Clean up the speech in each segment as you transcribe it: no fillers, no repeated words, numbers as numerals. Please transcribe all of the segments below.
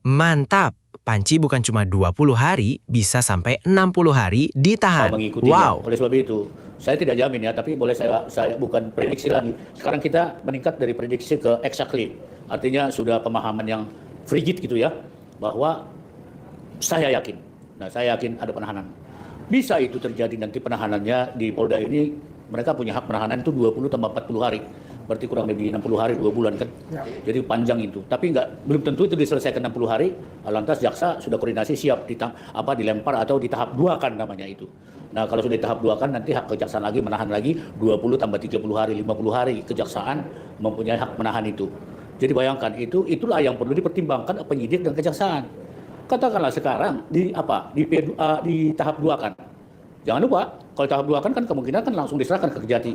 Mantap! Panci bukan cuma 20 hari, bisa sampai 60 hari ditahan. Mengikutinya. Wow! Oleh sebab itu, saya tidak jamin ya, tapi boleh saya bukan prediksi lagi. Sekarang kita meningkat dari prediksi ke exactly. Artinya sudah pemahaman yang frigid gitu ya, bahwa saya yakin. Nah, saya yakin ada penahanan. Bisa itu terjadi nanti penahanannya di Polda ini, mereka punya hak penahanan itu 20 tambah 40 hari. Berarti kurang lebih 60 hari, 2 bulan kan. Jadi panjang itu. Tapi belum tentu itu diselesaikan 60 hari, lantas jaksa sudah koordinasi siap dilempar atau di tahap 2 kan namanya itu. Nah, kalau sudah di tahap 2 kan nanti hak kejaksaan lagi menahan lagi 20 tambah 30 hari, 50 hari kejaksaan mempunyai hak menahan itu. Jadi bayangkan itulah yang perlu dipertimbangkan penyidik dan kejaksaan. Katakanlah sekarang di tahap 2 kan. Jangan lupa kalau tahap 2 kan kemungkinan kan langsung diserahkan ke Kejati.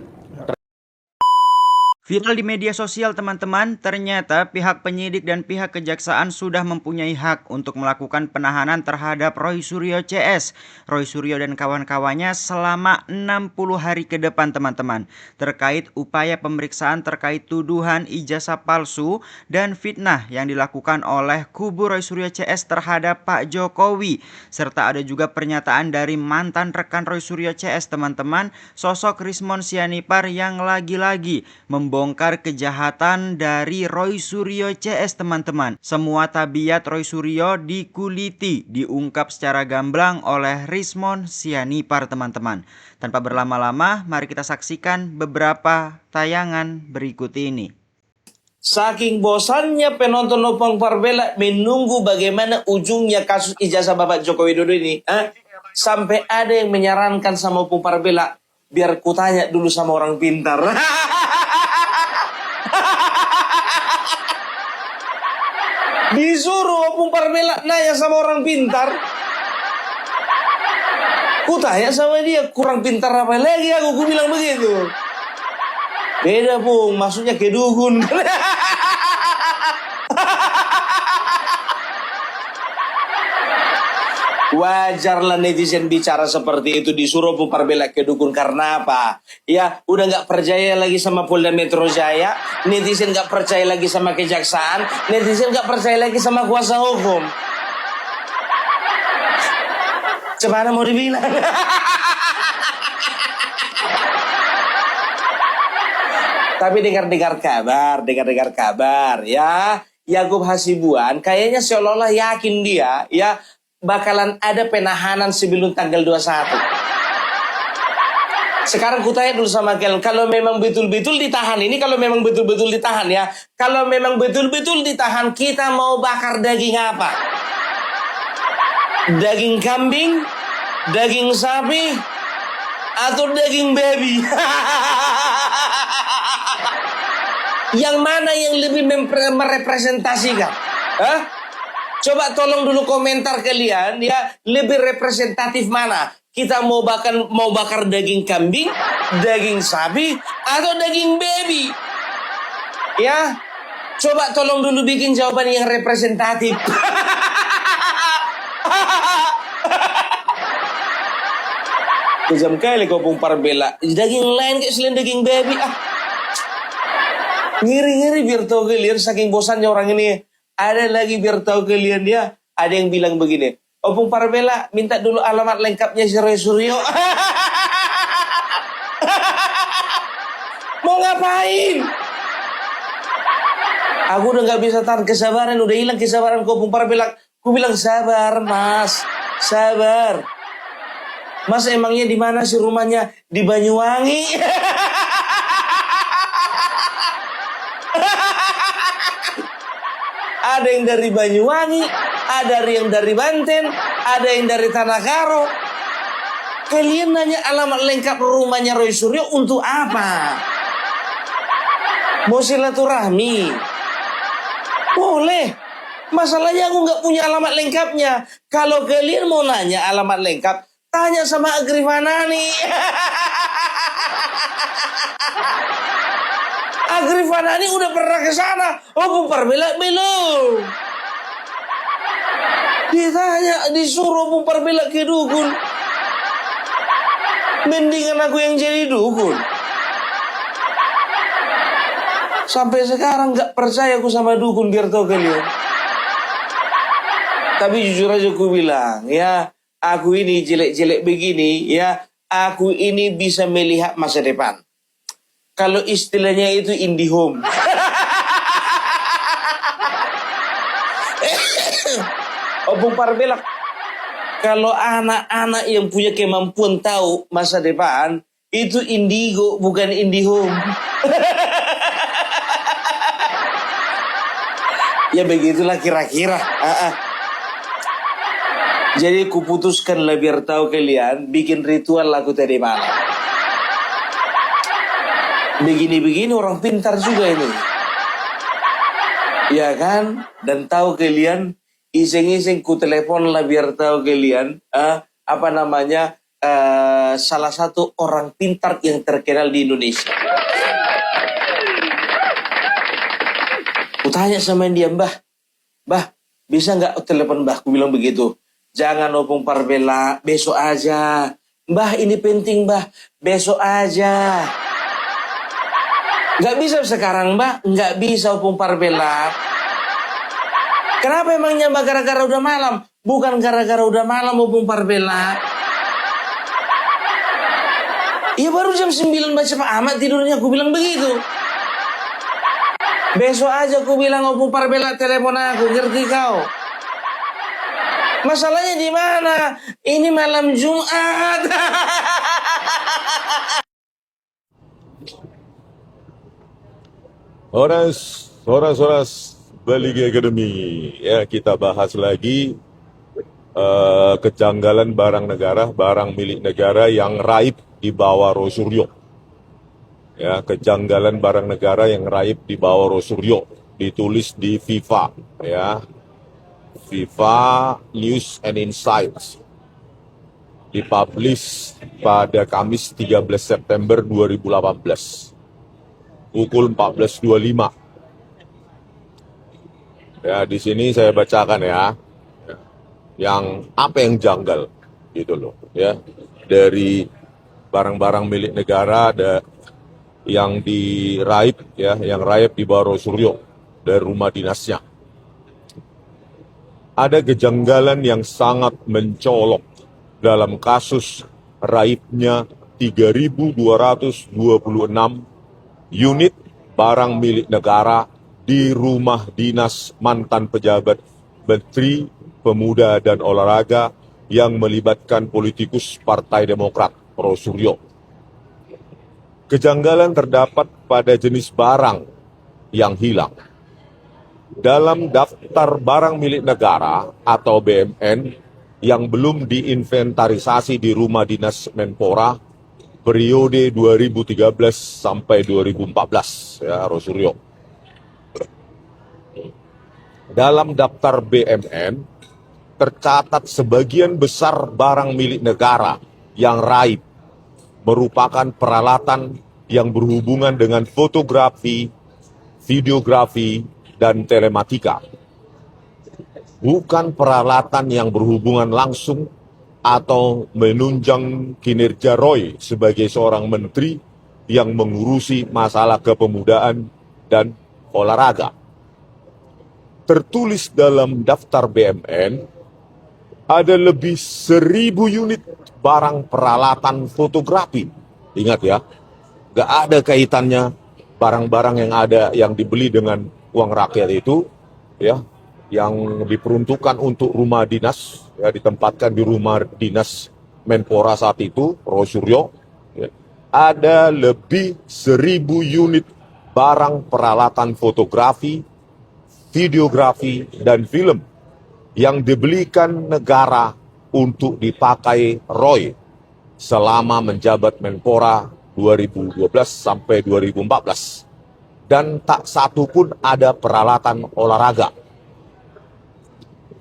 Viral di media sosial teman-teman, ternyata pihak penyidik dan pihak kejaksaan sudah mempunyai hak untuk melakukan penahanan terhadap Roy Suryo CS. Roy Suryo dan kawan-kawannya selama 60 hari ke depan teman-teman. Terkait upaya pemeriksaan terkait tuduhan ijazah palsu dan fitnah yang dilakukan oleh kubu Roy Suryo CS terhadap Pak Jokowi. Serta ada juga pernyataan dari mantan rekan Roy Suryo CS teman-teman, sosok Rismon Sianipar yang lagi-lagi membongkar kejahatan dari Roy Suryo CS teman-teman. Semua tabiat Roy Suryo dikuliti, diungkap secara gamblang oleh Rismon Sianipar teman-teman. Tanpa berlama-lama, mari kita saksikan beberapa tayangan berikut ini. Saking bosannya penonton Opang Parbela menunggu bagaimana ujungnya kasus ijazah Bapak Joko Widodo ini, sampai ada yang menyarankan sama Opang Parbela, biar kutanya dulu sama orang pintar. Disuruh Opung Parbela nanya sama orang pintar. Kutanya sama dia, kurang pintar apa lagi aku bilang begitu. Beda Pung, maksudnya kedukun. Wajarlah netizen bicara seperti itu, disuruh Opung Parbela kedukun karena apa? Ya, udah nggak percaya lagi sama Polda Metro Jaya, netizen nggak percaya lagi sama kejaksaan, netizen nggak percaya lagi sama kuasa hukum. Gimana mau dibilang? Tapi dengar-dengar kabar ya, Yakub Hasibuan kayaknya seolah-olah yakin dia ya bakalan ada penahanan sebelum tanggal 21. Sekarang kutanya dulu sama kalian, kalau memang betul-betul ditahan ini, kalau memang betul-betul ditahan ya, kalau memang betul-betul ditahan, kita mau bakar daging apa? Daging kambing, daging sapi, atau daging babi? Yang mana yang lebih merepresentasikan? Coba tolong dulu komentar kalian ya, lebih representatif mana? Kita mau bakar daging kambing, daging sapi, atau daging babi? Ya, coba tolong dulu bikin jawaban yang representatif. Kejam kali kau Opung Parbela. Daging lain kayak selain daging babi. Ngiri-ngiri biar tahu kalian, saking bosannya orang ini. Ada lagi biar tahu kalian ya. Ada yang bilang begini, Opung Parbela minta dulu alamat lengkapnya si Roy Suryo. Mau ngapain? Aku udah gak bisa tahan kesabaran, udah hilang kesabaran ke Opung Parbela. Aku bilang sabar mas, sabar. Mas emangnya di mana sih rumahnya? Di Banyuwangi. Ada yang dari Banyuwangi, ada yang dari Banten, ada yang dari Tanah Karo. Kalian nanya alamat lengkap rumahnya Roy Suryo untuk apa? Mau silaturahmi? Boleh. Masalahnya aku nggak punya alamat lengkapnya. Kalau kalian mau nanya alamat lengkap, tanya sama Agrifanani. Agrifanani udah pernah ke sana. Opung Parbela belum. Ditanya, disuruh Opung Parbela ke dukun. Mendingan aku yang jadi dukun. Sampai sekarang gak percaya aku sama dukun, biar tahu kalian. Tapi jujur aja aku bilang, ya, aku ini jelek-jelek begini, ya, aku ini bisa melihat masa depan. Kalau istilahnya itu IndiHome. Opung Parbelak, kalau anak-anak yang punya kemampuan tahu masa depan, itu Indigo, bukan IndiHome. Ya begitulah kira-kira. Jadi kuputuskanlah biar tahu kalian, bikin ritual aku tadi malam. Begini-begini orang pintar juga ini. Ya kan? Dan tahu kalian, iseng-iseng ku telepon lah biar tahu kalian, apa namanya, salah satu orang pintar yang terkenal di Indonesia. Ku tanya sama dia, Mbah, bisa nggak telepon Mbah? Ku bilang begitu. Jangan Opung Parbelak, besok aja. Mbah, ini penting, Mbah. Besok aja. Nggak bisa sekarang, Mbah. Nggak bisa Opung Parbelak. Kenapa emangnya, Mbah? Gara-gara udah malam? Bukan gara-gara udah malam, Opung Parbelak. Iya, baru jam 9 baca Pak Ahmad tidurnya. Aku bilang begitu. Besok aja aku bilang Opung Parbelak telepon aku. Ngerti kau? Masalahnya di mana? Ini malam Jumat. Horas Baligi Academy. Ya, kita bahas lagi kejanggalan barang milik negara yang raib di bawah Roy Suryo. Ya, kejanggalan barang negara yang raib di bawah Roy Suryo. Ditulis di FIFA, ya. FIFA News and Insights, dipublish pada Kamis 13 September 2018 pukul 14.25. Ya, di sini saya bacakan ya, yang apa yang janggal gitu loh, ya, dari barang-barang milik negara ada yang diraib, ya, yang raib di bawah Roy Suryo dari rumah dinasnya. Ada kejanggalan yang sangat mencolok dalam kasus raibnya 3.226 unit barang milik negara di rumah dinas mantan pejabat Menteri Pemuda dan Olahraga yang melibatkan politikus Partai Demokrat, Roy Suryo. Kejanggalan terdapat pada jenis barang yang hilang. Dalam daftar barang milik negara atau BMN yang belum diinventarisasi di rumah dinas Menpora periode 2013 sampai 2014, ya, Roy Suryo. Dalam daftar BMN tercatat sebagian besar barang milik negara yang raib merupakan peralatan yang berhubungan dengan fotografi, videografi, dan telematika. Bukan peralatan yang berhubungan langsung atau menunjang kinerja Roy sebagai seorang menteri yang mengurusi masalah kepemudaan dan olahraga. Tertulis dalam daftar BMN, ada lebih 1.000 unit barang peralatan fotografi. Ingat ya, gak ada kaitannya barang-barang yang ada yang dibeli dengan uang rakyat itu, ya, yang diperuntukkan untuk rumah dinas, ya, ditempatkan di rumah dinas Menpora saat itu, Roy Suryo, ya, ada lebih 1.000 unit barang peralatan fotografi, videografi, dan film yang dibelikan negara untuk dipakai Roy selama menjabat Menpora 2012 sampai 2014. Dan tak satu pun ada peralatan olahraga.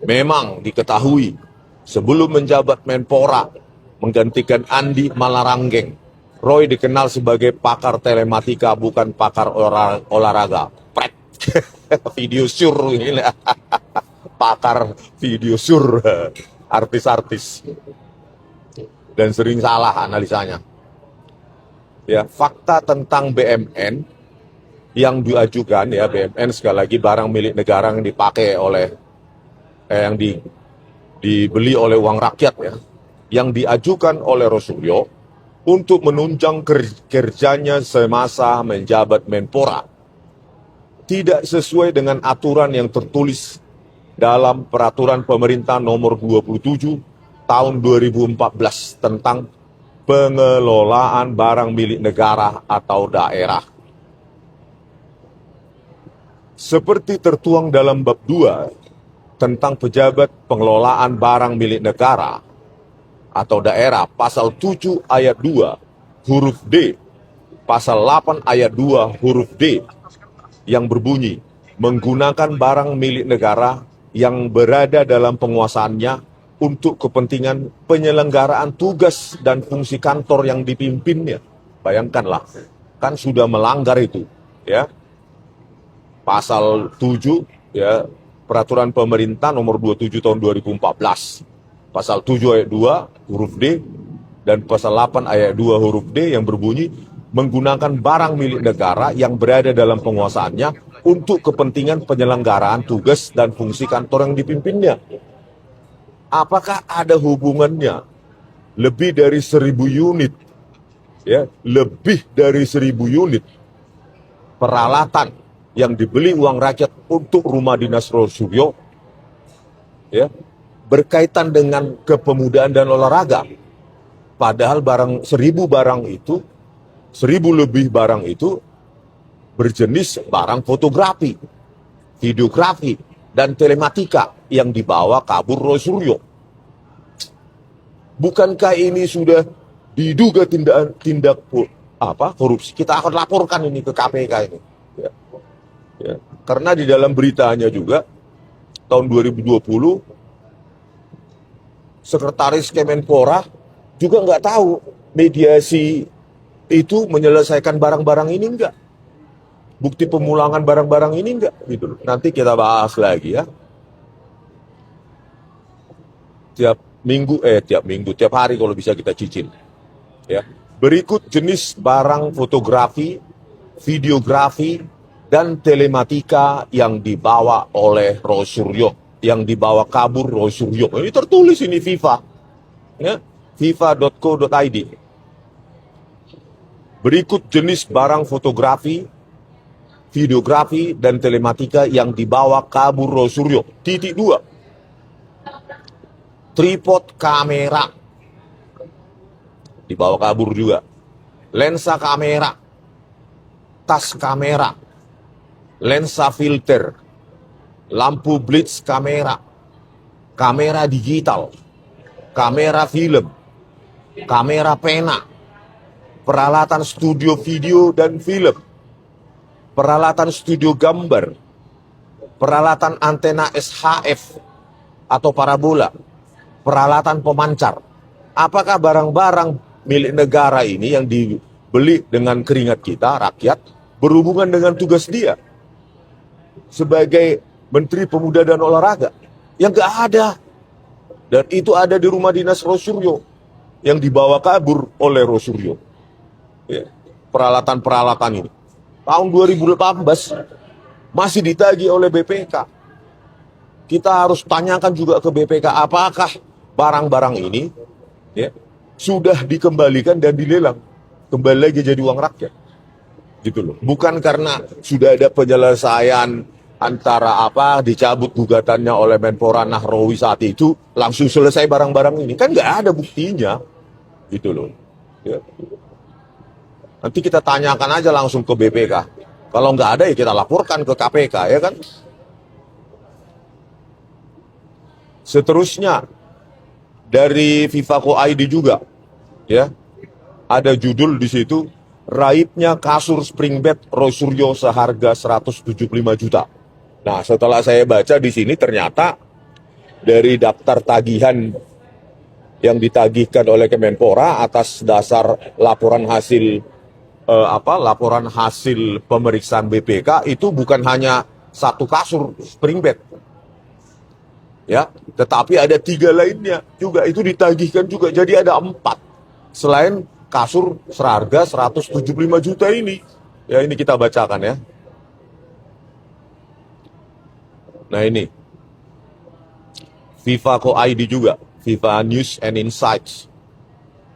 Memang diketahui sebelum menjabat Menpora menggantikan Andi Malaranggeng, Roy dikenal sebagai pakar telematika, bukan pakar olahraga. Pret. Video sur ini. Pakar video sur, artis-artis. Dan sering salah analisanya. Ya, fakta tentang BMN yang diajukan, ya, BMN sekali lagi barang milik negara yang dipakai oleh yang dibeli oleh uang rakyat ya, yang diajukan oleh Rosuryo untuk menunjang kerjanya semasa menjabat Menpora tidak sesuai dengan aturan yang tertulis dalam peraturan pemerintah nomor 27 tahun 2014 tentang pengelolaan barang milik negara atau daerah. Seperti tertuang dalam bab 2 tentang pejabat pengelolaan barang milik negara atau daerah, pasal 7 ayat 2 huruf D, pasal 8 ayat 2 huruf D yang berbunyi, menggunakan barang milik negara yang berada dalam penguasaannya untuk kepentingan penyelenggaraan tugas dan fungsi kantor yang dipimpinnya. Bayangkanlah, kan sudah melanggar itu, ya. Pasal 7 ya, peraturan pemerintah nomor 27 tahun 2014. Pasal 7 ayat 2 huruf D dan pasal 8 ayat 2 huruf D yang berbunyi menggunakan barang milik negara yang berada dalam penguasaannya untuk kepentingan penyelenggaraan tugas dan fungsi kantor yang dipimpinnya. Apakah ada hubungannya lebih dari 1.000 unit, ya, lebih dari 1.000 unit peralatan yang dibeli uang rakyat untuk rumah dinas Rosuryo, ya, berkaitan dengan kepemudaan dan olahraga. Padahal 1.000 barang itu, 1.000 lebih barang itu berjenis barang fotografi, videografi, dan telematika yang dibawa kabur Rosuryo. Bukankah ini sudah diduga tindak korupsi? Kita akan laporkan ini ke KPK ini. Ya. Ya. Karena di dalam beritanya juga tahun 2020 Sekretaris Kemenpora juga nggak tahu mediasi itu menyelesaikan barang-barang ini enggak. Bukti pemulangan barang-barang ini enggak gitu. Nanti kita bahas lagi ya. Tiap hari kalau bisa kita cicil. Ya. Berikut jenis barang fotografi, videografi, dan telematika yang dibawa oleh Rosuryo, yang dibawa kabur Rosuryo. Ini tertulis ini FIFA, ya, fifa.co.id. Berikut jenis barang fotografi, videografi, dan telematika yang dibawa kabur Rosuryo. Titik 2. Tripod kamera dibawa kabur juga. Lensa kamera, tas kamera, lensa filter, lampu blitz kamera, kamera digital, kamera film, kamera pena, peralatan studio video dan film, peralatan studio gambar, peralatan antena SHF atau parabola, peralatan pemancar. Apakah barang-barang milik negara ini yang dibeli dengan keringat kita, rakyat, berhubungan dengan tugas dia sebagai Menteri Pemuda dan Olahraga? Yang gak ada. Dan itu ada di rumah dinas Rosuryo yang dibawa kabur oleh Rosuryo. Ya, peralatan-peralatan ini tahun 2018 masih ditagih oleh BPK. Kita harus tanyakan juga ke BPK apakah barang-barang ini, ya, sudah dikembalikan dan dilelang kembali lagi jadi uang rakyat, gitu loh. Bukan karena sudah ada penyelesaian antara dicabut gugatannya oleh Menpora Nahrawi saat itu langsung selesai barang-barang ini, kan nggak ada buktinya, gitu loh. Ya. Nanti kita tanyakan aja langsung ke BPK. Kalau nggak ada ya kita laporkan ke KPK, ya kan? Seterusnya dari FIFA.co.id juga, ya, ada judul di situ, raibnya kasur springbed Rosuryo seharga 175 juta. Nah, setelah saya baca di sini ternyata dari daftar tagihan yang ditagihkan oleh Kemenpora atas dasar laporan hasil pemeriksaan BPK itu bukan hanya satu kasur springbed, ya, tetapi ada 3 lainnya juga itu ditagihkan juga, jadi ada 4 selain kasur seharga 175 juta ini. Ya, ini kita bacakan ya. Nah, ini FIFA Co ID juga, FIFA News and Insights.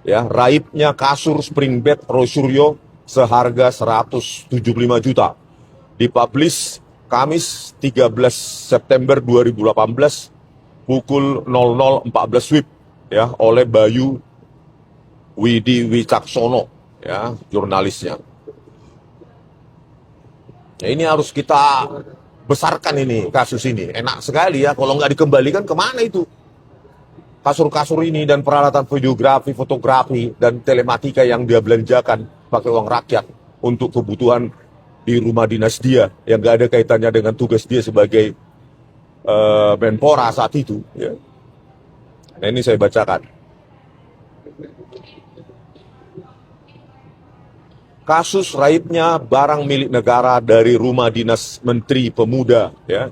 Ya, raibnya kasur spring bed Rosuryo seharga 175 juta. Dipublish Kamis 13 September 2018 pukul 00.14 WIB ya oleh Bayu Widi Wicaksono ya, jurnalisnya. Ya, ini harus kita besarkan ini kasus ini. Enak sekali ya kalau nggak dikembalikan kemana itu kasur-kasur ini dan peralatan videografi, fotografi dan telematika yang dia belanjakan pakai uang rakyat untuk kebutuhan di rumah dinas dia yang nggak ada kaitannya dengan tugas dia sebagai Menpora saat itu. Ya. Nah ini saya bacakan. Kasus raibnya barang milik negara dari rumah dinas Menteri Pemuda. Ya.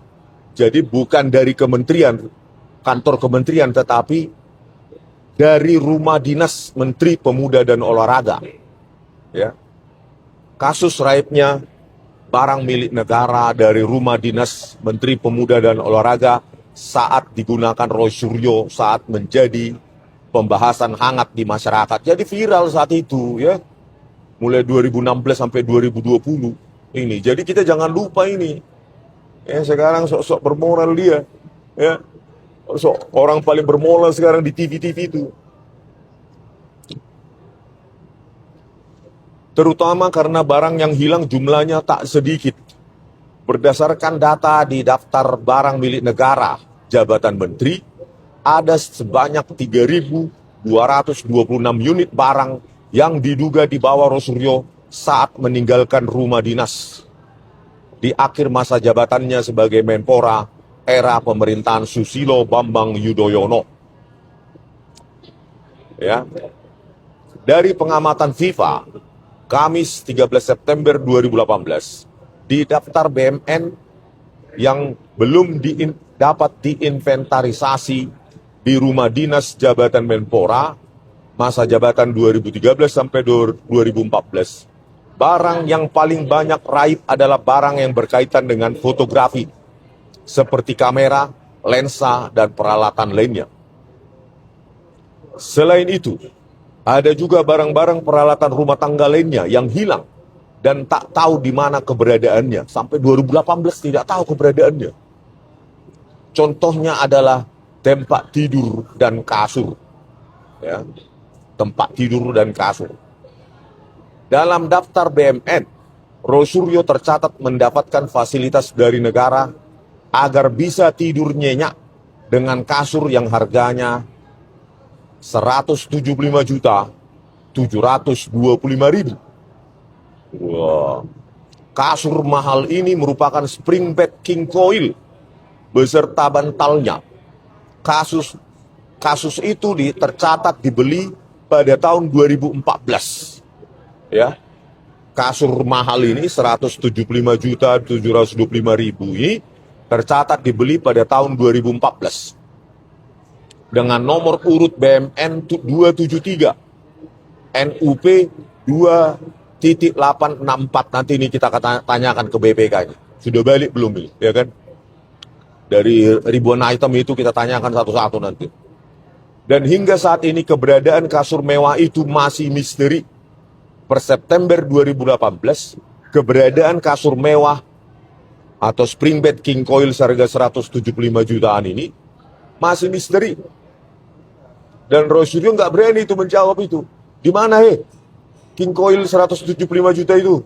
Jadi bukan dari kementerian, kantor kementerian, tetapi dari rumah dinas Menteri Pemuda dan Olahraga. Ya. Kasus raibnya barang milik negara dari rumah dinas Menteri Pemuda dan Olahraga saat digunakan Roy Suryo saat menjadi pembahasan hangat di masyarakat. Jadi viral saat itu ya. Mulai 2016 sampai 2020 ini. Jadi kita jangan lupa ini. Ya, sekarang sok-sok bermoral dia. Ya. Sok orang paling bermoral sekarang di TV-TV itu. Terutama karena barang yang hilang jumlahnya tak sedikit. Berdasarkan data di daftar barang milik negara, jabatan menteri, ada sebanyak 3.226 unit barang yang diduga dibawa Rosuryo saat meninggalkan rumah dinas. Di akhir masa jabatannya sebagai Menpora, era pemerintahan Susilo Bambang Yudhoyono. Ya. Dari pengamatan FIFA, Kamis 13 September 2018, di daftar BMN yang belum dapat diinventarisasi di rumah dinas jabatan Menpora, masa jabatan 2013 sampai 2014, barang yang paling banyak raib adalah barang yang berkaitan dengan fotografi, seperti kamera, lensa, dan peralatan lainnya. Selain itu, ada juga barang-barang peralatan rumah tangga lainnya yang hilang dan tak tahu di mana keberadaannya. Sampai 2018 tidak tahu keberadaannya. Contohnya adalah tempat tidur dan kasur. Ya, tempat tidur dan kasur. Dalam daftar BMN, Rosuryo tercatat mendapatkan fasilitas dari negara agar bisa tidur nyenyak dengan kasur yang harganya 175.725.000. Wah. Kasur mahal ini merupakan spring bed king coil beserta bantalnya. Kasus itu tercatat dibeli pada tahun 2014. Ya. Kasur mahal ini 175.725.000 ini tercatat dibeli pada tahun 2014. Dengan nomor urut BMN 273 NUP 2.864. Nanti ini kita tanyakan ke BPK-nya. Sudah balik belum ini, ya kan? Dari ribuan item itu kita tanyakan satu-satu nanti. Dan hingga saat ini keberadaan kasur mewah itu masih misteri. Per September 2018, keberadaan kasur mewah atau spring bed king coil seharga 175 jutaan ini masih misteri. Dan Rosuryo nggak berani itu menjawab itu. Di mana king coil 175 juta itu?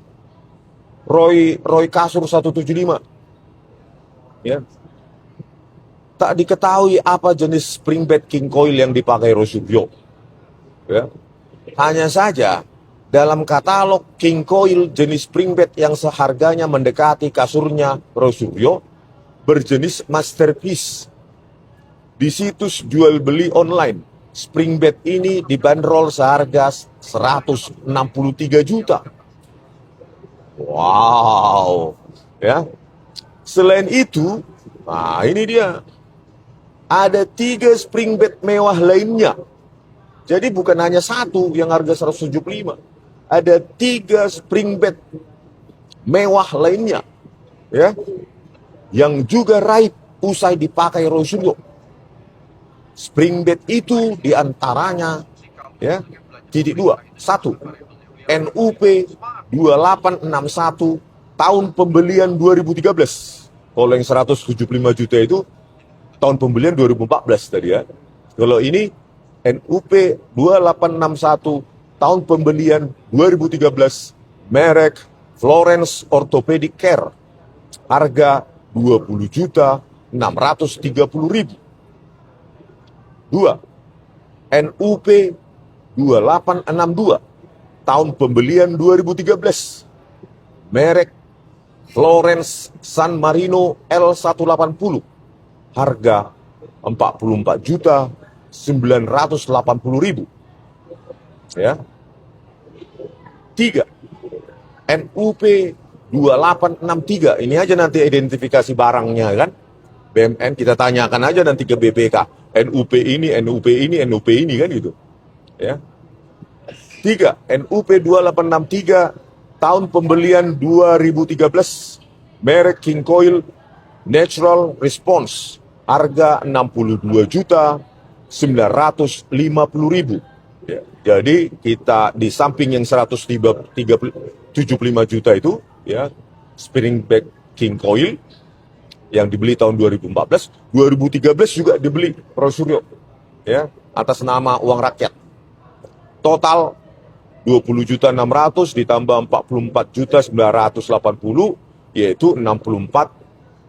Roy kasur 175. Ya. Tak diketahui apa jenis spring bed king coil yang dipakai Rosuryo. Ya. Hanya saja dalam katalog king coil jenis spring bed yang seharganya mendekati kasurnya Rosuryo berjenis masterpiece. Di situs jual beli online, spring bed ini dibanderol seharga 163 juta. Wow. Ya. Selain itu, nah ini dia. Ada 3 spring bed mewah lainnya. Jadi bukan hanya satu yang harga 175. Ada 3 spring bed mewah lainnya. Ya. Yang juga raib usai dipakai Rosuryo. Spring bed itu diantaranya ya, titik 2. 1. NUP 2861 tahun pembelian 2013. Kalau yang 175 juta itu tahun pembelian 2014 tadi ya. Kalau ini NUP 2861 tahun pembelian 2013, merek Florence Orthopedic Care, harga 20.630.000. 2. NUP 2862 tahun pembelian 2013, merek Florence San Marino L180, harga 44.980.000. Ya. 3. NUP 2863, ini aja nanti identifikasi barangnya kan. BMN kita tanyakan aja nanti ke BPK. NUP ini kan gitu. Ya. 3. NUP 2863 tahun pembelian 2013, merek King Coil Natural Response, harga 62.950.000. Ya, jadi kita di samping yang 175 juta itu ya, spinning back King Coil yang dibeli tahun 2014, 2013 juga dibeli Roysuryo ya, atas nama uang rakyat. Total 20.600.000 ditambah 44.980, yaitu 64,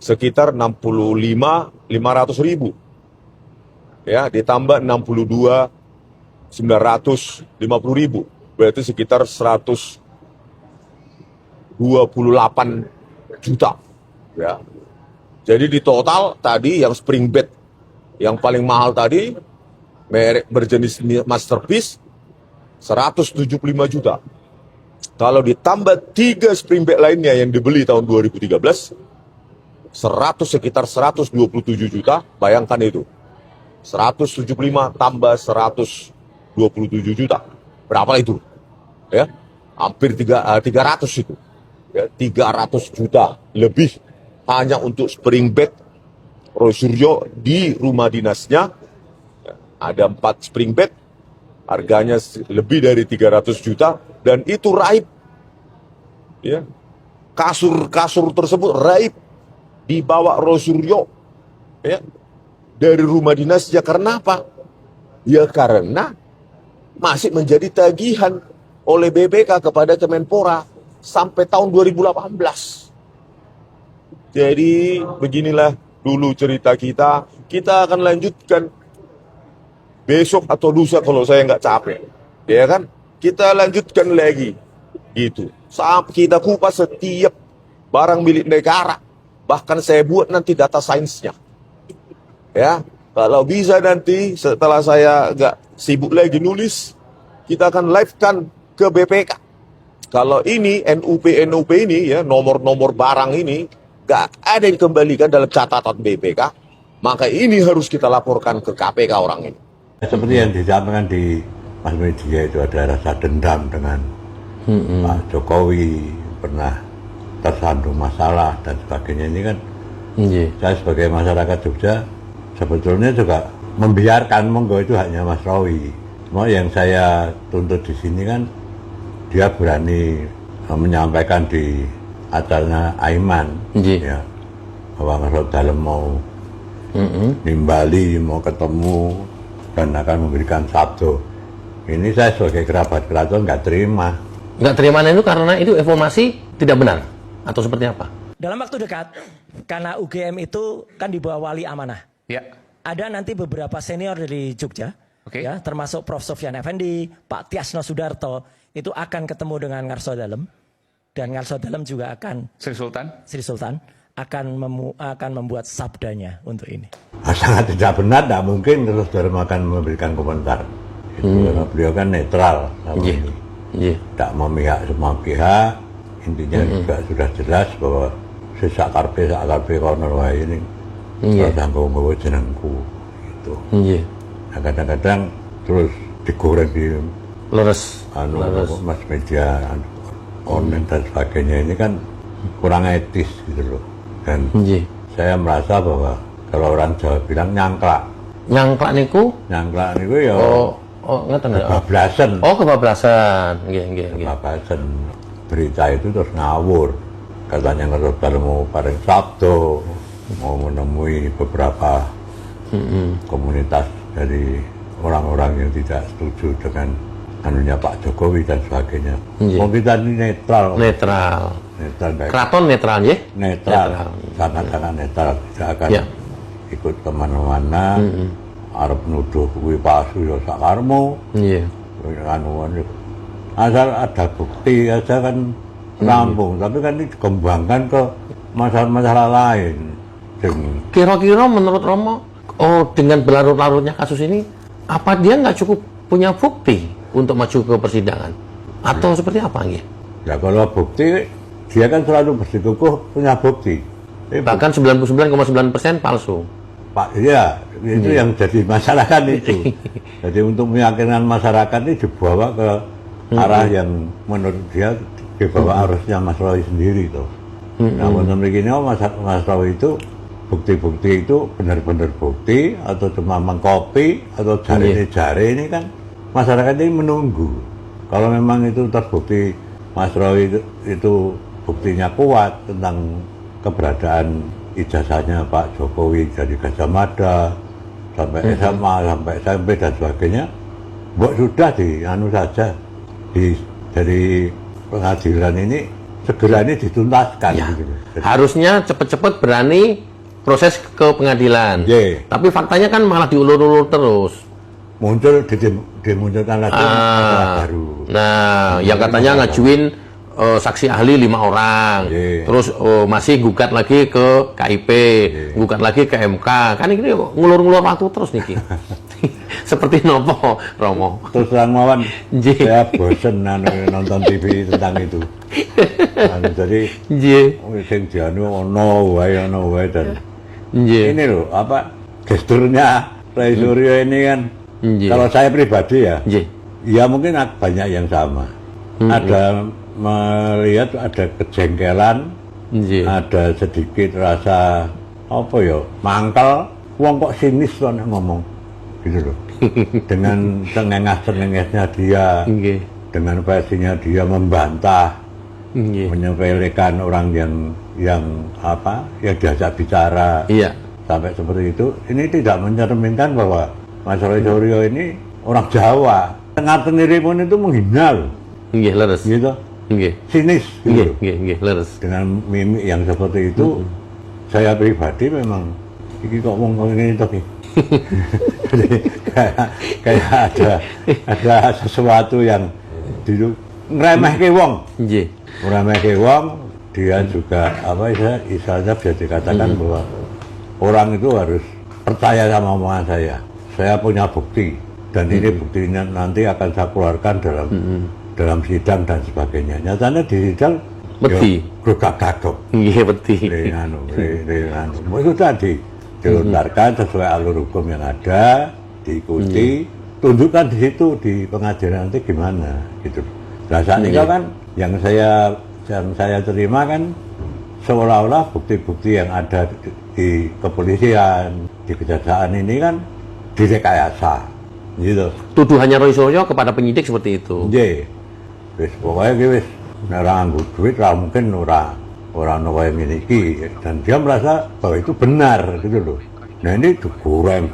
sekitar 65.500.000. Ya, ditambah 62.950.000, berarti sekitar 128 juta. Ya. Jadi di total tadi yang spring bed yang paling mahal tadi, merek berjenis Masterpiece, 175 juta. Kalau ditambah 3 spring bed lainnya yang dibeli tahun 2013, sekitar 127 juta, bayangkan itu. 175 tambah 127 juta. Berapa itu? Ya, hampir 300 itu. Ya, 300 juta lebih hanya untuk spring bed Roysuryo di rumah dinasnya. Ada 4 spring bed, harganya lebih dari 300 juta, dan itu raib. Ya. Kasur-kasur tersebut raib dibawa Roysuryo ya, dari rumah dinasnya. Karena apa? Ya karena masih menjadi tagihan oleh BPK kepada Kemenpora sampai tahun 2018. Jadi beginilah dulu cerita kita. Kita akan lanjutkan besok atau lusa kalau saya nggak capek, ya kan? Kita lanjutkan lagi, gitu. Saat kita kupas setiap barang milik negara, bahkan saya buat nanti data sainsnya, ya. Kalau bisa nanti setelah saya nggak sibuk lagi nulis, kita akan live-kan ke BPK. Kalau ini NUP ini ya, nomor-nomor barang ini nggak ada yang dikembalikan dalam catatan BPK, maka ini harus kita laporkan ke KPK orang ini. Seperti yang disampaikan di mass media itu, ada rasa dendam dengan Pak Jokowi, pernah tersandung masalah dan sebagainya. Ini kan saya sebagai masyarakat Jogja sebetulnya juga membiarkan, monggo itu haknya Mas Rowi. Cuma yang saya tuntut di sini kan dia berani menyampaikan di acaranya Aiman ya, bahwa Mas Rowi dalam mau nimbali, mau ketemu dan akan memberikan sabdo. Ini saya sebagai kerabat keraton nggak terima. Nggak terimanya itu karena itu informasi tidak benar atau seperti apa? Dalam waktu dekat, karena UGM itu kan di bawah wali amanah. Ya. Ada nanti beberapa senior dari Jogja, ya, termasuk Prof. Sofyan Effendi, Pak Tiasno Sudarto, itu akan ketemu dengan Ngarso Dalem, dan Ngarso Dalem juga akan Sri Sultan akan membuat sabdanya untuk ini. Sangat tidak benar, tidak mungkin terus Dalem akan memberikan komentar. Itu karena beliau kan netral sama ini. Tidak memihak semua pihak. Intinya juga sudah jelas bahwa sak karpe kono wae ini tanggung bawa jenengku gitu. Nah, kadang-kadang terus digoreng di mas media online dan sebagainya, ini kan kurang etis gitu loh. Dan saya merasa bahwa kalau orang Jawa bilang nyangklak, Nyangklak niku? Nyangklak niku ya ngeten ya. kebablasan. Kebablasan. Nggih. Kebablasan. Berita itu terus ngawur. Katanya ngerti mau paring Sabtu, mau menemui beberapa komunitas dari orang-orang yang tidak setuju dengan anunya Pak Jokowi dan sebagainya. Mau kita ini netral. Netral. Baik. Keraton netral ya? Netral. Sangat-sangat netral. Tidak akan ikut kemana-mana. Arep nuduh kuwi palsu ya sakarmu. Iya. Asal ada bukti aja kan rampung. Tapi kan ini dikembangkan ke masalah-masalah lain. Kira-kira menurut Romo, dengan berlarut-larutnya kasus ini, apa dia nggak cukup punya bukti untuk maju ke persidangan? Atau seperti apa? Ya kalau bukti, dia kan selalu bersikukuh punya bukti. Bahkan 99,9% palsu. Pak, iya, itu yang jadi masalah kan itu. Jadi untuk meyakinkan masyarakat ini dibawa ke arah yang menurut dia dibawa arusnya Mas Roy sendiri tuh. Namun begini, Mas Roy itu bukti-bukti itu benar-benar bukti atau cuma mengkopi atau jari ini kan masyarakat ini menunggu. Kalau memang itu terbukti Mas Roy itu buktinya kuat tentang keberadaan ijazahnya Pak Jokowi dari Gajah Mada sampai SMA sampai SMP dan sebagainya, sudah saja dari pengadilan ini segera ini dituntaskan. Ya. Gitu. Harusnya cepat-cepat berani proses ke pengadilan. Tapi faktanya kan malah diulur-ulur terus. Muncul dimunculkan lagi baru. Nah, yang katanya ngajuin saksi ahli 5 orang, terus masih gugat lagi ke KIP, gugat lagi ke MK, kan ini ngulur-ngulur waktu terus niki. Seperti nopo, Romo. Terus terang mawon, saya bosen nonton TV tentang itu. Jadi, sing dianu ono wae dan ini loh apa gesturnya Ray Suryo ini kan. Kalau saya pribadi ya mungkin banyak yang sama. Ada melihat ada kejengkelan, ada sedikit rasa mangkal, wong kok sinis kok ngomong gitu loh. Dengan cengenges-cengengesnya dia, dengan versinya dia membantah, menyepelekan orang yang diajak bicara, sampai seperti itu. Ini tidak mencerminkan bahwa Mas Roy Suryo ini orang Jawa. Tengah sendiri pun itu menghina loh. Leres. Gitu. Sinis gitu. Leres. Dengan mimik yang seperti itu, saya pribadi memang iki kok ngomong ini tapi kayak ada sesuatu yang ngremehke wong. Ngremehke wong, dia juga istilahnya bisa dikatakan bahwa orang itu harus percaya sama omongan saya. Saya punya bukti dan ini buktinya nanti akan saya keluarkan dalam sidang dan sebagainya. Nyatanya di sidang gagap. Iya, beti. Itu tadi dilontarkan sesuai alur hukum yang ada, diikuti, tunjukkan di situ di pengadilan nanti gimana gitu. Nah saat ini kan yang saya terima kan seolah-olah bukti-bukti yang ada di kepolisian, di kejaksaan ini kan direkayasa gitu. Tuduhannya Roy Suryo kepada penyidik seperti itu. Wis pokoknya wis ora nganggo duit ra mungkin ora kaya miliki, dan dia merasa bahwa itu benar gitu loh. Nah ini digoreng.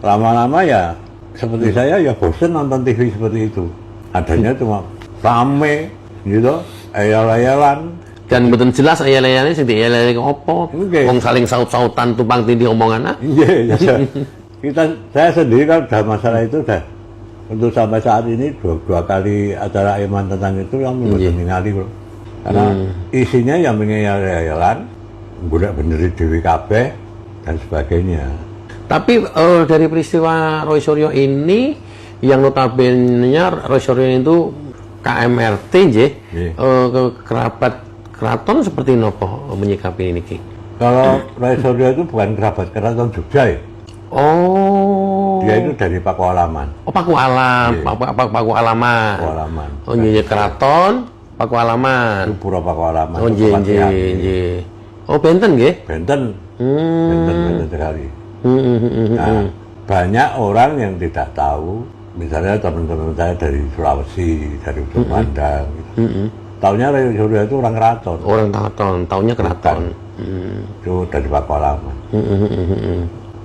Lama-lama ya seperti saya ya bosen nonton TV seperti itu. Adanya cuma rame gitu, ayal-ayalan. Dan betul jelas ayal-ayalannya sing diayal-ayal opo. Wong saling saut-sautan tumpang tindih omongan. Saya sendiri kan udah masalah itu untuk sampai saat ini dua kali acara Iman tentang itu yang menningali bro. Karena isinya yang mengayal-ayalan, budak benerin Dewi kabeh dan sebagainya. Tapi dari peristiwa Roy Suryo ini, yang notabene-nya Roy Suryo itu KMRT kerabat keraton seperti nopo menyikapi ini Ki? Kalau Roy Suryo itu bukan kerabat keraton Jogja ya. Dia itu dari Pakualaman. Pakualaman. Pakualaman. Oh iya, keraton Pakualaman. Itu Pura Pakualaman. Oh iya. Oh Benten nggih? Benten sekali. Nah, banyak orang yang tidak tahu, misalnya teman-teman saya dari Sulawesi, dari ujung Pandang, gitu. Taunya Roy Suryo itu orang keraton. Orang keraton, taunya keraton. Itu dari Pakualaman.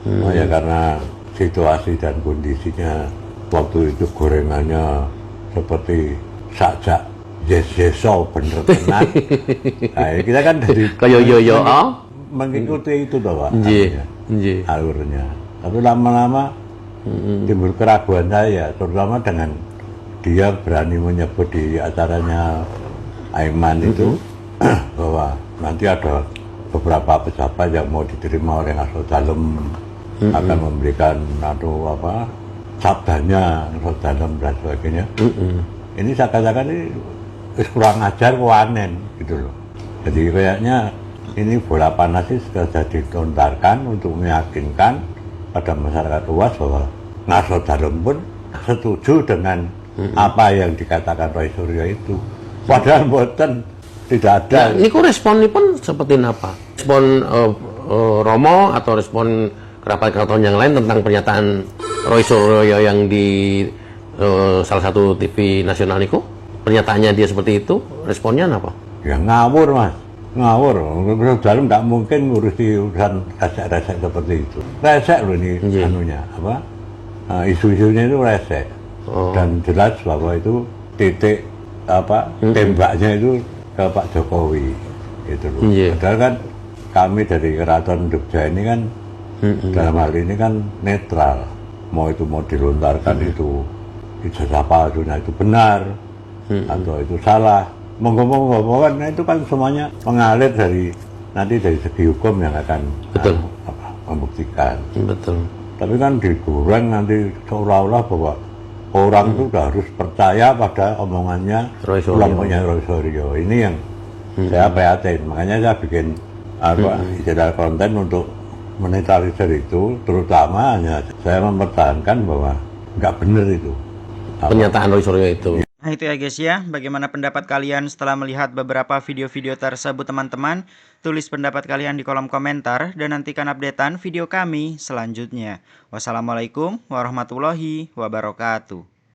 Nah, ya karena situasi dan kondisinya waktu itu gorengannya seperti sajak yeso bener tenan. Nah, kita kan dari Kayak yo mengikuti itu toh Pak. Nggih. Alurnya. Tapi lama-lama timbul keraguan saya, terutama dengan dia berani menyebut di acaranya Aiman itu bahwa nanti ada beberapa pejabat yang mau diterima oleh Ngaso Dalem akan memberikan sabdanya Ngaso Dalem dan sebagainya. Ini saya katakan ini kurang ajar, wanen gitu loh. Jadi kayaknya ini bola panas ini sudah ditontarkan untuk meyakinkan pada masyarakat luas bahwa Ngaso Dalem pun setuju dengan apa yang dikatakan Roy Suryo itu. Padahal boten tidak ada. Ini kok respon pun seperti apa? Respon Romo atau respon kerabat keraton yang lain tentang pernyataan Roy Suryo yang di salah satu TV nasional itu? Pernyataannya dia seperti itu, responnya apa? Ya ngawur Mas, ngawur. Dalam nggak mungkin ngurusi urusan resek-resek seperti itu. Resek loh ini anunya, isu-isunya itu resek. Dan jelas bahwa itu titik tembaknya itu ke Pak Jokowi gitu loh. Padahal kan kami dari Keraton Jogja ini kan dalam hal ini kan netral. Mau dilontarkan itu ijazah palsunya itu benar atau itu salah. Monggo-monggo kan itu kan semuanya mengalir dari segi hukum yang akan membuktikan. Betul. Tapi kan digoreng nanti seolah-olah bahwa orang itu harus percaya pada omongannya kelompoknya Roy Suryo. Ini yang saya prihatin. Makanya saya bikin istilah konten untuk menetralisir itu, terutama hanya saya mempertahankan bahwa nggak benar itu. Pernyataan Roy Suryo itu. Nah itu ya guys ya, bagaimana pendapat kalian setelah melihat beberapa video-video tersebut teman-teman? Tulis pendapat kalian di kolom komentar dan nantikan updatean video kami selanjutnya. Wassalamualaikum warahmatullahi wabarakatuh.